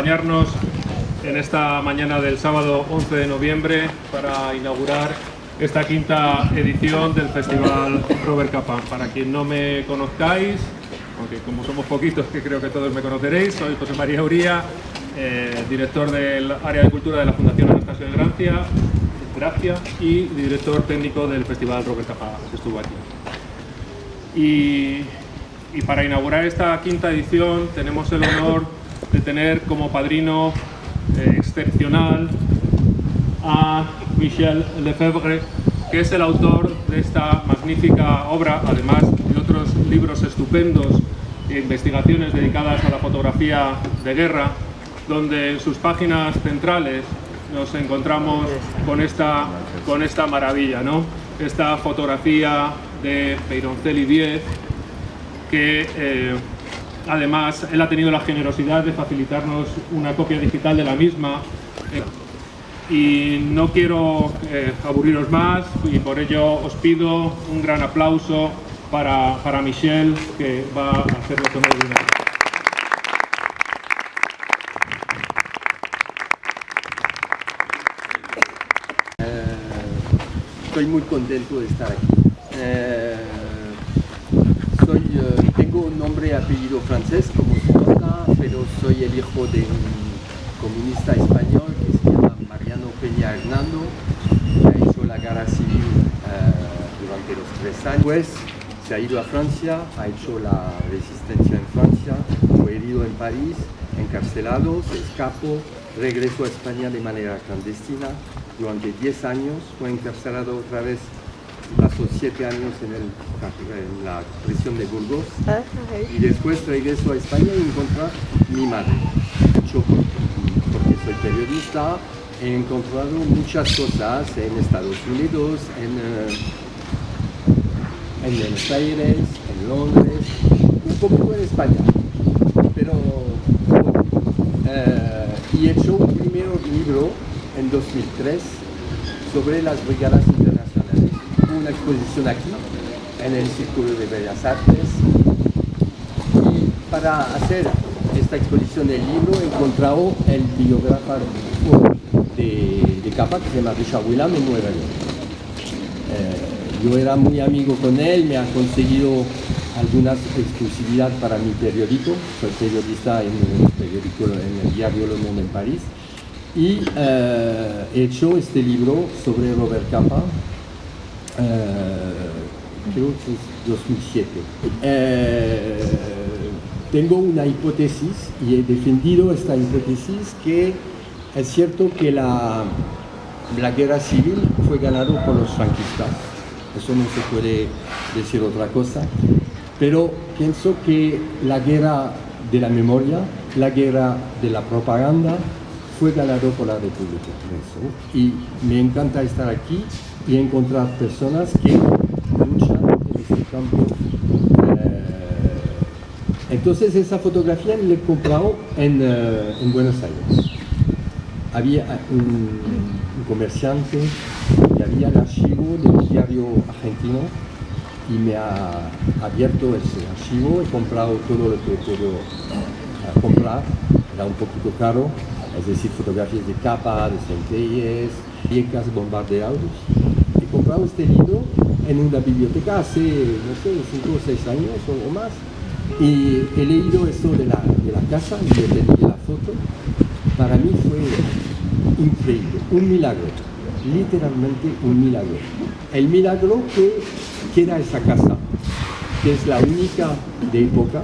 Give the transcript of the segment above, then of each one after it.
acompañarnos en esta mañana del sábado 11 de noviembre para inaugurar esta quinta edición del Festival Robert Capa. Para quien no me conozcáis, aunque como somos poquitos que creo que todos me conoceréis, soy José María Uría, director del área de cultura de la Fundación Anastasio de Gracia y director técnico del Festival Robert Capa, que estuvo aquí. Y para inaugurar esta quinta edición tenemos el honor de tener como padrino excepcional a Michel Lefebvre, que es el autor de esta magnífica obra, además de otros libros estupendos e investigaciones dedicadas a la fotografía de guerra, donde en sus páginas centrales nos encontramos con esta maravilla, ¿no? Esta fotografía de Peyroncel 10, que además él ha tenido la generosidad de facilitarnos una copia digital de la misma. Y no quiero aburriros más, y por ello os pido un gran aplauso para Michel, que va a hacerlo con él. Estoy muy contento de estar aquí. Tengo un nombre y apellido francés, como se nota, pero soy el hijo de un comunista español que se llama Mariano Peña Hernando, que ha hecho la guerra civil durante los 3 años. Después se ha ido a Francia, ha hecho la resistencia en Francia, fue herido en París, encarcelado, se escapó, regresó a España de manera clandestina. Durante 10 años fue encarcelado otra vez, pasó 7 años en la prisión de Burgos, y después regresó a España y encontró a mi madre. Yo, porque soy periodista, he encontrado muchas cosas en Estados Unidos, en Buenos Aires, en Londres, un poco en España, pero y he hecho un primer libro en 2003 sobre las brigadas internacionales. Hubo una exposición aquí, en el Círculo de Bellas Artes, y para hacer esta exposición del libro he encontrado el biógrafo de Capa, que se llama Richard Whelan, en Nueva York. Yo era muy amigo con él, me ha conseguido algunas exclusividad para mi periódico. Soy periodista en el diario Le Monde en París, y he hecho este libro sobre Robert Capa, creo que es 2007. Tengo una hipótesis y he defendido esta hipótesis, que es cierto que la guerra civil fue ganada por los franquistas. Eso no se puede decir otra cosa, pero pienso que la guerra de la memoria, la guerra de la propaganda, fue ganado por la República. Y me encanta estar aquí y encontrar personas que luchan en este campo. Entonces esa fotografía la he comprado en Buenos Aires. Había un comerciante que había el archivo del diario argentino y me ha abierto ese archivo. He comprado todo lo que puedo comprar, era un poquito caro, es decir, fotografías de Capa, de Centelles, viecas bombardeados. He comprado este libro en una biblioteca hace, no sé, 5 o 6 años o más, y he leído esto de la casa y he tenido la foto. Para mí fue increíble, un milagro, literalmente un milagro. El milagro que era esa casa, que es la única de época,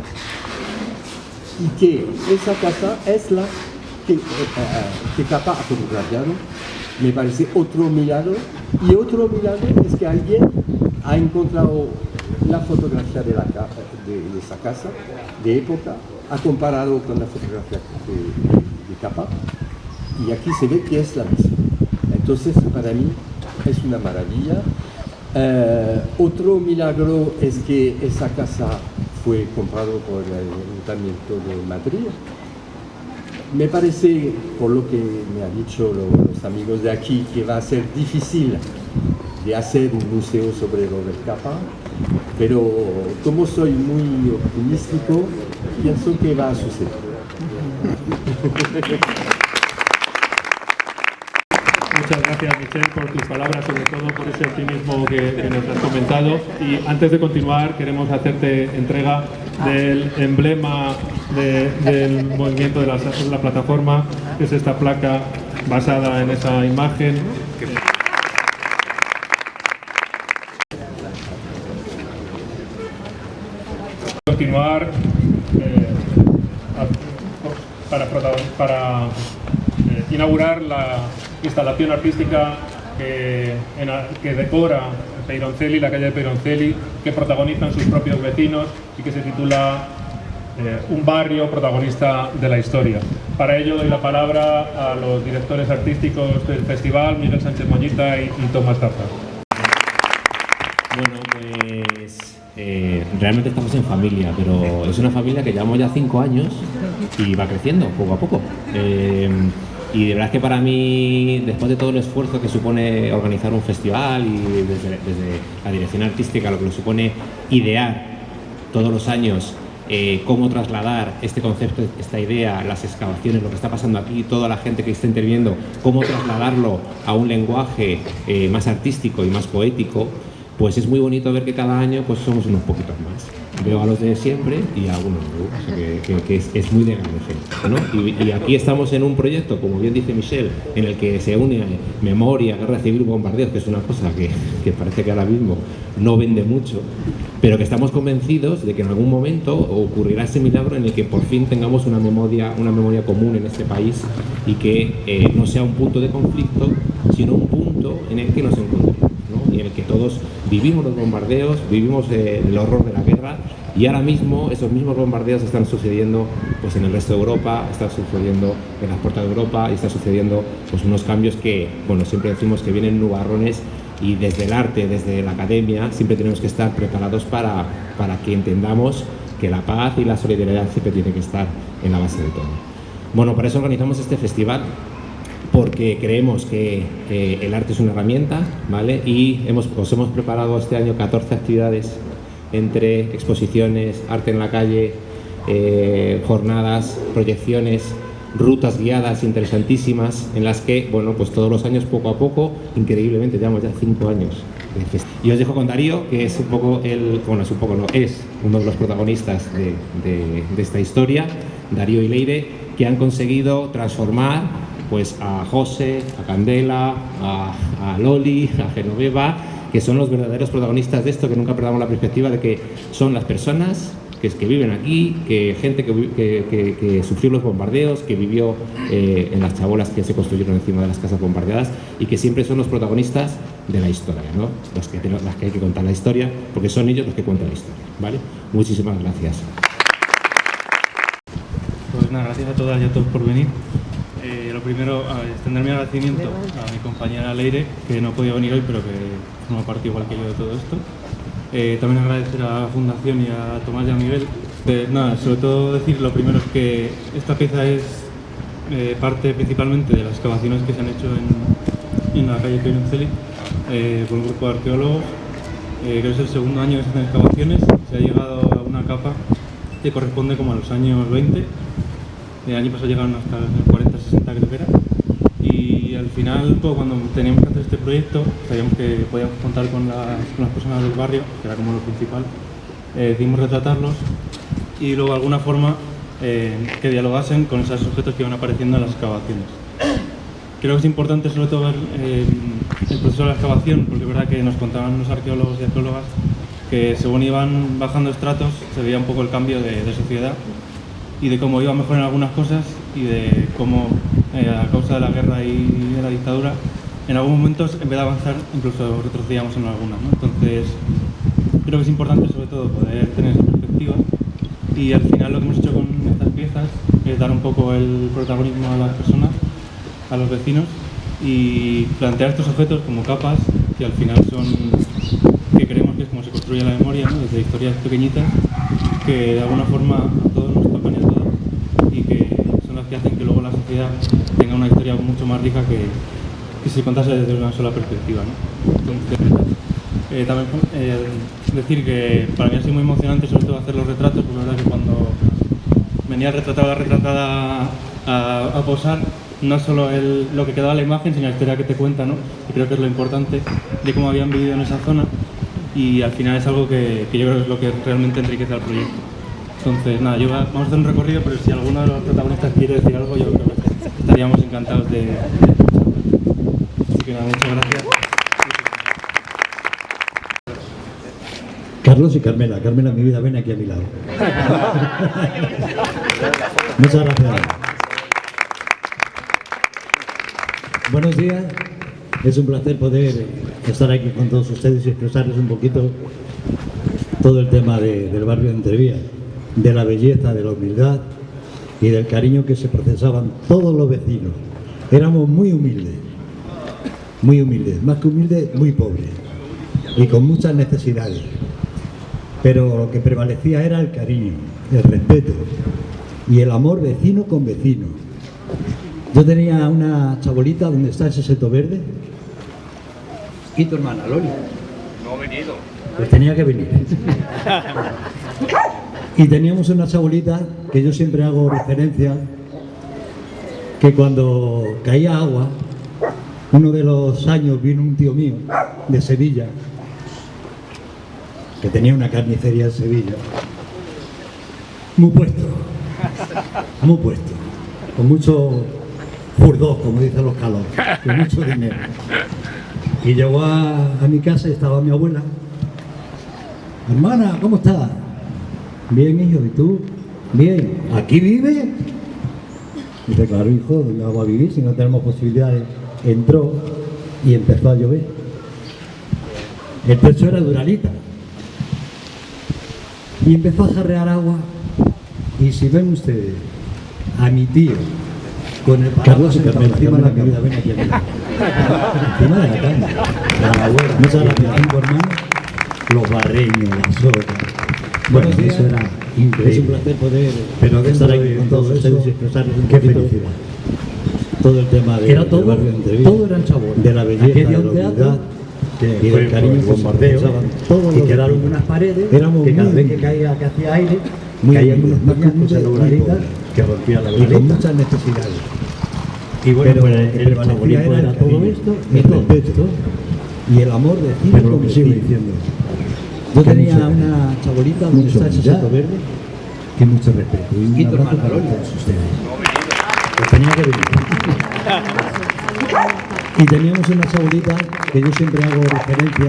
y que esa casa es la que Capa ha fotografiado. Me parece otro milagro, y otro milagro es que alguien ha encontrado la fotografía de esa casa de época, ha comparado con la fotografía de Capa, y aquí se ve que es la misma. Entonces para mí es una maravilla. Otro milagro es que esa casa fue comprado por el Ayuntamiento de Madrid. Me parece, por lo que me han dicho los amigos de aquí, que va a ser difícil de hacer un museo sobre Robert Capa, pero como soy muy optimístico, pienso que va a suceder. Muchas gracias, Michel, por tus palabras, sobre todo por ese optimismo que nos has comentado. Y antes de continuar, queremos hacerte entrega del emblema del movimiento de la plataforma, que es esta placa basada en esa imagen. Continuar para inaugurar la instalación artística que decora Peyroncelli, la calle de Peyroncelli, que protagonizan sus propios vecinos y que se titula Un barrio protagonista de la historia. Para ello doy la palabra a los directores artísticos del festival, Miguel Sánchez Moñita y Tomás Tarza. Bueno, pues realmente estamos en familia, pero es una familia que llevamos ya 5 años y va creciendo poco a poco. Y de verdad que para mí, después de todo el esfuerzo que supone organizar un festival y desde la dirección artística, lo que lo supone idear todos los años cómo trasladar este concepto, esta idea, las excavaciones, lo que está pasando aquí, toda la gente que está interviniendo, cómo trasladarlo a un lenguaje más artístico y más poético, pues es muy bonito ver que cada año pues somos unos poquitos más. Veo a los de siempre y a algunos nuevos, o sea que es muy de agradecer, ¿no? Y aquí estamos en un proyecto, como bien dice Michel, en el que se une memoria, guerra civil, bombardeos, que es una cosa que parece que ahora mismo no vende mucho, pero que estamos convencidos de que en algún momento ocurrirá ese milagro en el que por fin tengamos una memoria común en este país y que no sea un punto de conflicto, sino un punto en el que nos encontremos, ¿no? Y en el que todos vivimos los bombardeos, vivimos el horror de la guerra, y ahora mismo esos mismos bombardeos están sucediendo pues en el resto de Europa, están sucediendo en las puertas de Europa y están sucediendo pues unos cambios que, bueno, siempre decimos que vienen nubarrones, y desde el arte, desde la academia, siempre tenemos que estar preparados para que entendamos que la paz y la solidaridad siempre tienen que estar en la base de todo. Bueno, para eso organizamos este festival, porque creemos que el arte es una herramienta, ¿vale? Y os hemos preparado este año 14 actividades entre exposiciones, arte en la calle, jornadas, proyecciones, rutas guiadas interesantísimas, en las que, bueno, pues todos los años, poco a poco, increíblemente, llevamos ya 5 años de festival. Y os dejo con Darío, que es un poco es uno de los protagonistas de esta historia, Darío y Leire, que han conseguido transformar pues a José, a Candela, a Loli, a Genoveva, que son los verdaderos protagonistas de esto, que nunca perdamos la perspectiva de que son las personas que viven aquí, gente que sufrió los bombardeos, que vivió en las chabolas que se construyeron encima de las casas bombardeadas, y que siempre son los protagonistas de la historia, ¿no? Las que hay que contar la historia, porque son ellos los que cuentan la historia, ¿vale? Muchísimas gracias. Pues nada, gracias a todas y a todos por venir. Lo primero, extender mi agradecimiento a mi compañera Leire, que no podía venir hoy, pero que forma parte igual que yo de todo esto. También agradecer a la Fundación y a Tomás y a Miguel. Nada, sobre todo decir lo primero es que esta pieza es parte principalmente de las excavaciones que se han hecho en la calle Peyroncelli por un grupo de arqueólogos. Creo que es el segundo año que se hacen excavaciones. Se ha llegado a una capa que corresponde como a los años 20. El año pasado llegaron hasta los 40-60, creo que era. Y al final, pues, cuando teníamos que hacer este proyecto, sabíamos que podíamos contar con las personas del barrio, que era como lo principal. Decidimos retratarlos y luego de alguna forma que dialogasen con esos objetos que iban apareciendo en las excavaciones. Creo que es importante sobre todo ver el proceso de la excavación, porque es verdad que nos contaban los arqueólogos y arqueólogas que según iban bajando estratos se veía un poco el cambio de sociedad y de cómo iba mejor en algunas cosas y de cómo a causa de la guerra y de la dictadura en algunos momentos en vez de avanzar incluso retrocedíamos en algunas, ¿no? Entonces creo que es importante sobre todo poder tener esa perspectiva y al final lo que hemos hecho con estas piezas es dar un poco el protagonismo a las personas, a los vecinos y plantear estos objetos como capas que al final son, que creemos que es como se construye la memoria, ¿no? Desde historias pequeñitas que de alguna forma a todos nos tocan y a todos y que son las que hacen que luego la sociedad tenga una historia mucho más rica que si se contase desde una sola perspectiva, ¿no? Entonces, también decir que para mí ha sido muy emocionante sobre todo hacer los retratos, porque la verdad que cuando me venía el retratado, la retratada a posar, no solo lo que quedaba en la imagen, sino la historia que te cuenta, ¿no? Y creo que es lo importante de cómo habían vivido en esa zona, y al final es algo que yo creo que es lo que realmente enriquece al proyecto. Entonces, nada, vamos a hacer un recorrido, pero si alguno de los protagonistas quiere decir algo, yo creo que estaríamos encantados de escucharlo. Así que nada, muchas gracias. Carlos y Carmela. Carmela, mi vida, ven aquí a mi lado. Muchas gracias. Buenos días. Es un placer poder estar aquí con todos ustedes y expresarles un poquito todo el tema del barrio de Entrevías, de la belleza, de la humildad y del cariño que se procesaban todos los vecinos. Éramos muy humildes, más que humildes, muy pobres y con muchas necesidades. Pero lo que prevalecía era el cariño, el respeto y el amor vecino con vecino. Yo tenía una chabolita donde está ese seto verde. ¿Y tu hermana, Loli? No ha venido. Pues tenía que venir. Y teníamos una chabolita que yo siempre hago referencia, que cuando caía agua, uno de los años vino un tío mío de Sevilla, que tenía una carnicería en Sevilla, muy puesto, con mucho furdós, como dicen los calores, con mucho dinero. Y llegó a mi casa y estaba mi abuela. Hermana, ¿cómo estás? Bien, hijo, ¿y tú? Bien. ¿Aquí vive? Dice, claro, hijo, ¿dónde vamos a vivir si no tenemos posibilidades? Entró y empezó a llover. El techo era duralita. Y empezó a jarrear agua. Y si ven ustedes a mi tío con el paraguas sentado encima de la cama, ven aquí encima de la cama, a la abuela, muchas gracias, cinco hermanos, los barreños, las otras. Bueno, eso era increíble. Es un placer poder estar aquí con todos ustedes y expresarles un poquito todo el tema del barrio de Entrevías, todo eran chabolas, de la belleza, de la humildad y del cariño, bombardeo, y quedaron unas paredes que cada vez que caía, que hacía aire, caían unos peñascos en la que rompía la y con muchas necesidades. Y bueno, pues el chabolín era todo esto y todo esto y el amor de cine, pero lo que sigo diciendo. Yo tenía una chabolita donde está ese seto verde, que mucho respeto y un abrazo para todos ustedes. Pues tenía que venir. Y teníamos una chabolita que yo siempre hago referencia,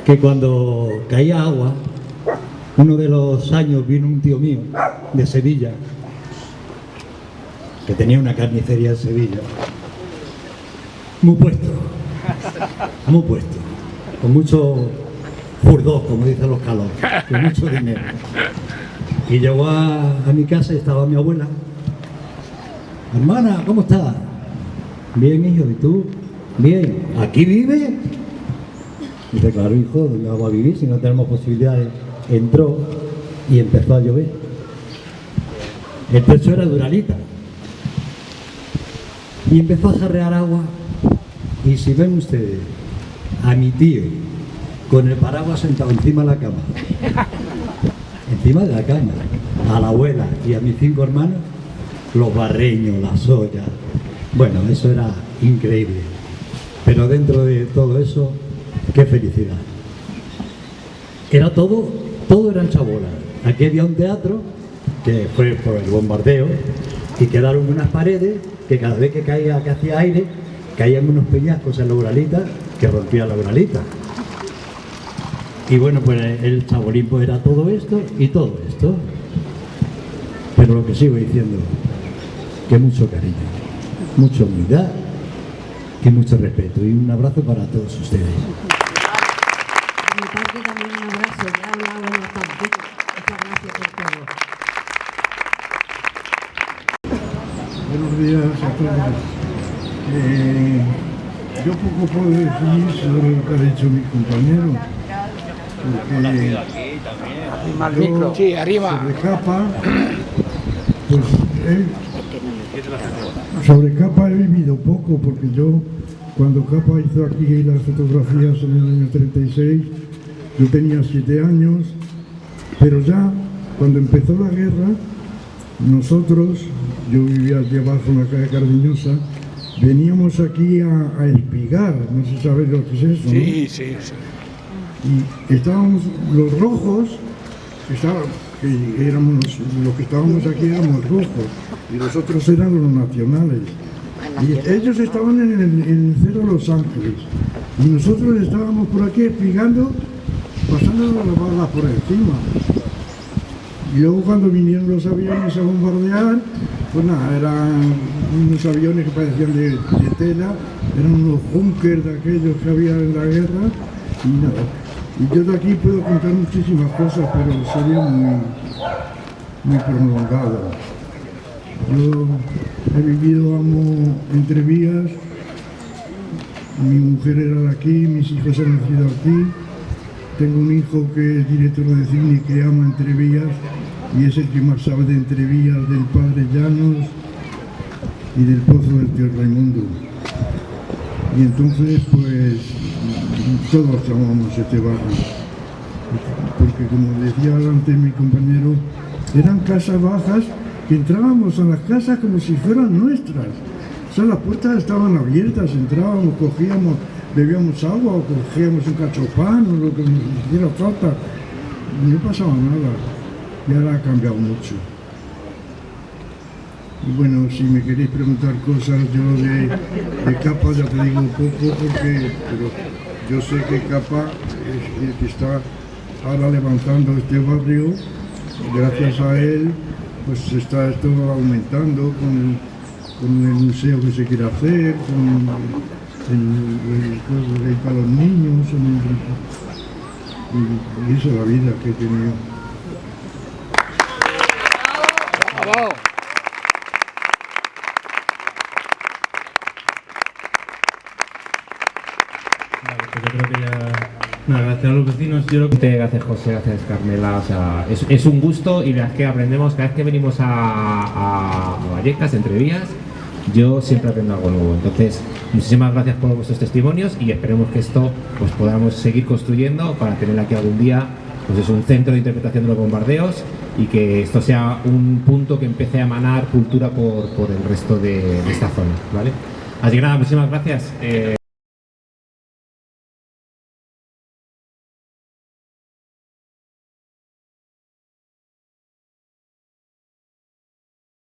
que cuando caía agua, uno de los años vino un tío mío de Sevilla, que tenía una carnicería en Sevilla, muy puesto, con mucho furdós, como dicen los calores, con mucho dinero. Y llegó a mi casa y estaba mi abuela. Hermana, ¿cómo estás? Bien, hijo, ¿y tú? Bien. ¿Aquí vive? Dice, claro, hijo, ¿dónde vamos a vivir si no tenemos posibilidades? Entró y empezó a llover. El techo era duralita. Y empezó a jarrear agua. Y si ven ustedes a mi tío con el paraguas sentado encima de la cama, encima de la cama, a la abuela y a mis cinco hermanos, los barreños, las ollas. Bueno, eso era increíble. Pero dentro de todo eso, qué felicidad. Era todo eran chabolas. Aquí había un teatro que fue por el bombardeo y quedaron unas paredes que cada vez que caía, que hacía aire, caían unos peñascos en la uralita que rompía la uralita. Y bueno, pues el chabolín pues era todo esto y todo esto. Pero lo que sigo diciendo, que mucho cariño, mucha humildad y mucho respeto. Y un abrazo para todos ustedes. De mi parte también un abrazo, ya he hablado bastante. Muchas gracias por todo. Buenos días a todos. Yo poco puedo decir sobre lo que ha dicho mi compañero. Porque yo sobre Capa he vivido poco, porque yo cuando Capa hizo aquí las fotografías en el año 36, yo tenía 7 años, pero ya cuando empezó la guerra, nosotros, yo vivía aquí abajo en la calle Cardeñosa, veníamos aquí a espigar, no sé si sabéis lo que es eso, ¿no? Sí, sí, sí. Y estábamos, los rojos, que éramos los que estábamos aquí éramos rojos, y los otros eran los nacionales. Y ellos estaban en el cerro Los Ángeles, y nosotros estábamos por aquí espigando, pasando las balas por encima. Y luego cuando vinieron los aviones a bombardear, pues nada, eran unos aviones que parecían de tela, eran unos búnkers de aquellos que había en la guerra, y nada. Y yo de aquí puedo contar muchísimas cosas, pero sería muy prolongado. Yo he vivido entre vías, mi mujer era de aquí, mis hijos han nacido aquí, tengo un hijo que es director de cine y que ama Entrevías y es el que más sabe de Entrevías, del Padre Llanos y del Pozo del Tío Raimundo. Y entonces pues todos amamos este barrio, porque como decía antes mi compañero, eran casas bajas que entrábamos a las casas como si fueran nuestras. O sea, las puertas estaban abiertas, entrábamos, cogíamos, bebíamos agua o cogíamos un cacho de pan o lo que nos hiciera falta. No pasaba nada. Y ahora ha cambiado mucho. Y bueno, si me queréis preguntar cosas, yo de Capa ya te digo poco, pero yo sé que Capa es el que está ahora levantando este barrio. Gracias a él, pues está esto aumentando con el museo que se quiere hacer, con el para los niños, y esa es la vida que he tenido. ¡Bravo! Vale, pues yo creo que ya... Nada, gracias a los vecinos. Yo creo que... Gracias José, gracias Carmela, o sea, es un gusto y la verdad es que aprendemos cada vez que venimos a Vallecas, Entrevías, yo siempre aprendo algo nuevo. Entonces, muchísimas gracias por vuestros testimonios y esperemos que esto pues podamos seguir construyendo para tener aquí algún día pues es un centro de interpretación de los bombardeos y que esto sea un punto que empiece a emanar cultura por el resto de esta zona, ¿vale? Así que nada, muchísimas gracias.